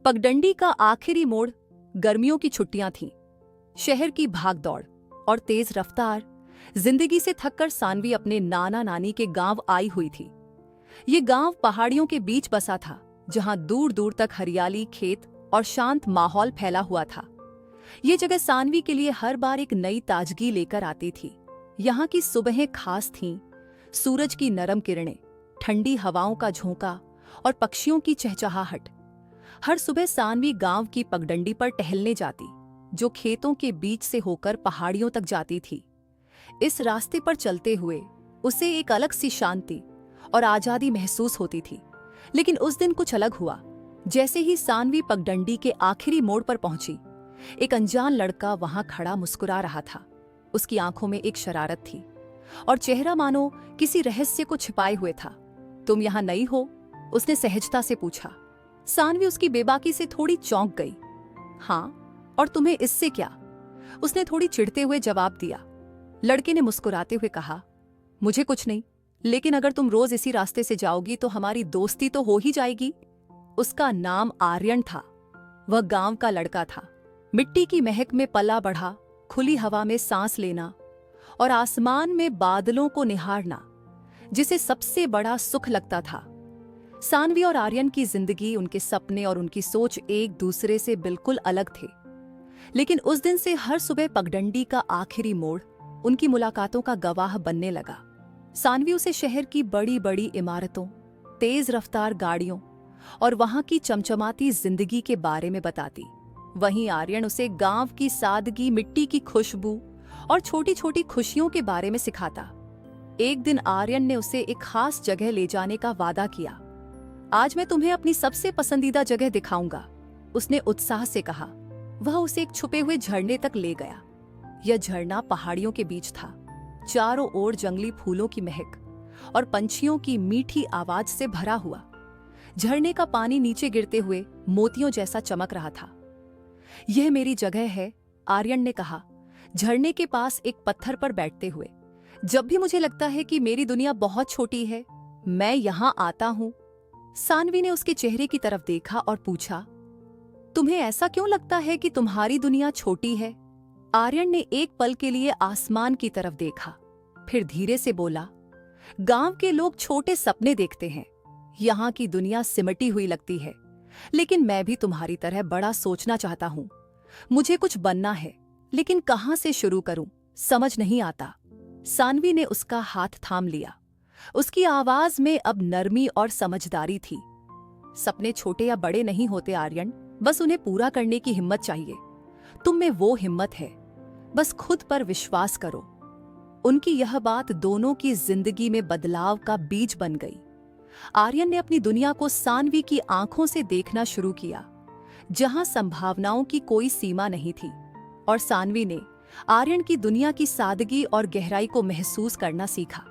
पगडंडी का आखिरी मोड़ गर्मियों की छुट्टियां थीं। शहर की भागदौड़ और तेज रफ्तार जिंदगी से थककर सानवी अपने नाना नानी के गांव आई हुई थी। ये गांव पहाड़ियों के बीच बसा था, जहां दूर दूर तक हरियाली, खेत और शांत माहौल फैला हुआ था। ये जगह सानवी के लिए हर बार एक नई ताजगी लेकर आती थी। यहाँ की सुबहें खास थीं, सूरज की नरम किरणें, ठंडी हवाओं का झोंका और पक्षियों की चहचहाहट। हर सुबह सानवी गांव की पगडंडी पर टहलने जाती, जो खेतों के बीच से होकर पहाड़ियों तक जाती थी। इस रास्ते पर चलते हुए उसे एक अलग सी शांति और आजादी महसूस होती थी। लेकिन उस दिन कुछ अलग हुआ। जैसे ही सानवी पगडंडी के आखिरी मोड़ पर पहुंची, एक अनजान लड़का वहां खड़ा मुस्कुरा रहा था। उसकी आंखों में एक शरारत थी और चेहरा मानो किसी रहस्य को छिपाए हुए था। तुम यहां नई हो? उसने सहजता से पूछा। सानवी उसकी बेबाकी से थोड़ी चौंक गई। हाँ, और तुम्हें इससे क्या? उसने थोड़ी चिढ़ते हुए जवाब दिया। लड़के ने मुस्कुराते हुए कहा, मुझे कुछ नहीं, लेकिन अगर तुम रोज इसी रास्ते से जाओगी तो हमारी दोस्ती तो हो ही जाएगी। उसका नाम आर्यन था। वह गांव का लड़का था। मिट्टी की महक में पला बढ़ा, खुली हवा में सांस लेना और आसमान में बादलों को निहारना जिसे सबसे बड़ा सुख लगता था। सानवी और आर्यन की जिंदगी, उनके सपने और उनकी सोच एक दूसरे से बिल्कुल अलग थे। लेकिन उस दिन से हर सुबह पगडंडी का आखिरी मोड़ उनकी मुलाकातों का गवाह बनने लगा। सानवी उसे शहर की बड़ी बड़ी इमारतों, तेज रफ्तार गाड़ियों और वहां की चमचमाती जिंदगी के बारे में बताती। वहीं आर्यन उसे गांव की सादगी, मिट्टी की खुशबू और छोटी छोटी खुशियों के बारे में सिखाता। एक दिन आर्यन ने उसे एक खास जगह ले जाने का वादा किया। आज मैं तुम्हें अपनी सबसे पसंदीदा जगह दिखाऊंगा, उसने उत्साह से कहा। वह उसे एक छुपे हुए झरने तक ले गया। यह झरना पहाड़ियों के बीच था, चारों ओर जंगली फूलों की महक और पंछियों की मीठी आवाज से भरा हुआ। झरने का पानी नीचे गिरते हुए मोतियों जैसा चमक रहा था। यह मेरी जगह है, आर्यन ने कहा, झरने के पास एक पत्थर पर बैठते हुए। जब भी मुझे लगता है कि मेरी दुनिया बहुत छोटी है, मैं यहां आता हूं। सानवी ने उसके चेहरे की तरफ देखा और पूछा, तुम्हें ऐसा क्यों लगता है कि तुम्हारी दुनिया छोटी है? आर्यन ने एक पल के लिए आसमान की तरफ देखा, फिर धीरे से बोला, गांव के लोग छोटे सपने देखते हैं, यहां की दुनिया सिमटी हुई लगती है। लेकिन मैं भी तुम्हारी तरह बड़ा सोचना चाहता हूं। मुझे कुछ बनना है, लेकिन कहां से शुरू करूं समझ नहीं आता। सानवी ने उसका हाथ थाम लिया। उसकी आवाज में अब नरमी और समझदारी थी। सपने छोटे या बड़े नहीं होते आर्यन, बस उन्हें पूरा करने की हिम्मत चाहिए। तुम में वो हिम्मत है, बस खुद पर विश्वास करो। उनकी यह बात दोनों की जिंदगी में बदलाव का बीज बन गई। आर्यन ने अपनी दुनिया को सानवी की आंखों से देखना शुरू किया, जहां संभावनाओं की कोई सीमा नहीं थी। और सानवी ने आर्यन की दुनिया की सादगी और गहराई को महसूस करना सीखा।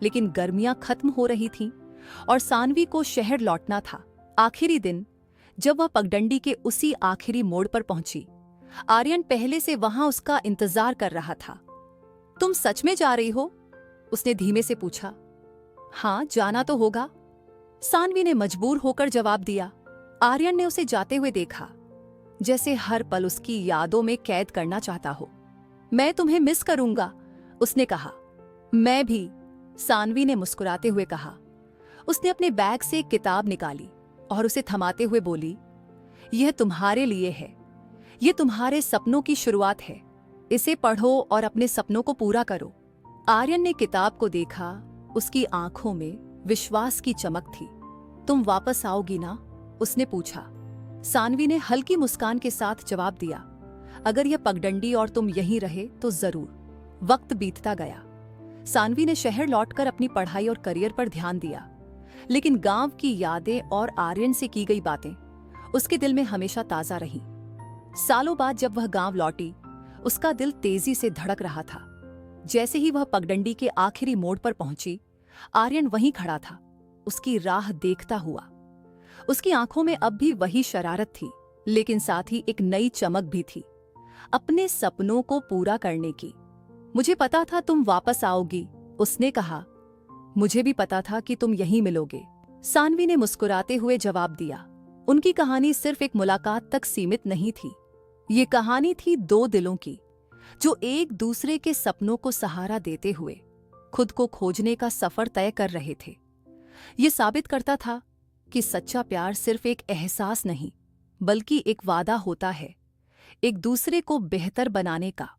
लेकिन गर्मियां खत्म हो रही थीं और सानवी को शहर लौटना था। आखिरी दिन, जब वह पगडंडी के उसी आखिरी मोड़ पर पहुंची, आर्यन पहले से वहां उसका इंतजार कर रहा था। तुम सच में जा रही हो? उसने धीमे से पूछा। हाँ, जाना तो होगा, सानवी ने मजबूर होकर जवाब दिया। आर्यन ने उसे जाते हुए देखा, जैसे हर पल उसकी यादों में कैद करना चाहता हो। मैं तुम्हें मिस करूंगा, उसने कहा। मैं भी, सानवी ने मुस्कुराते हुए कहा। उसने अपने बैग से एक किताब निकाली और उसे थमाते हुए बोली, यह तुम्हारे लिए है, यह तुम्हारे सपनों की शुरुआत है। इसे पढ़ो और अपने सपनों को पूरा करो। आर्यन ने किताब को देखा, उसकी आंखों में विश्वास की चमक थी। तुम वापस आओगी ना? उसने पूछा। सानवी ने हल्की मुस्कान के साथ जवाब दिया, अगर यह पगडंडी और तुम यहीं रहे तो जरूर। वक्त बीतता गया। सानवी ने शहर लौटकर अपनी पढ़ाई और करियर पर ध्यान दिया, लेकिन गांव की यादें और आर्यन से की गई बातें उसके दिल में हमेशा ताजा रहीं। सालों बाद जब वह गांव लौटी, उसका दिल तेजी से धड़क रहा था। जैसे ही वह पगडंडी के आखिरी मोड़ पर पहुंची, आर्यन वहीं खड़ा था, उसकी राह देखता हुआ। उसकी आंखों में अब भी वही शरारत थी, लेकिन साथ ही एक नई चमक भी थी, अपने सपनों को पूरा करने की। मुझे पता था तुम वापस आओगी, उसने कहा। मुझे भी पता था कि तुम यहीं मिलोगे, सानवी ने मुस्कुराते हुए जवाब दिया। उनकी कहानी सिर्फ एक मुलाकात तक सीमित नहीं थी। ये कहानी थी दो दिलों की, जो एक दूसरे के सपनों को सहारा देते हुए खुद को खोजने का सफर तय कर रहे थे। ये साबित करता था कि सच्चा प्यार सिर्फ एक एहसास नहीं, बल्कि एक वादा होता है, एक दूसरे को बेहतर बनाने का।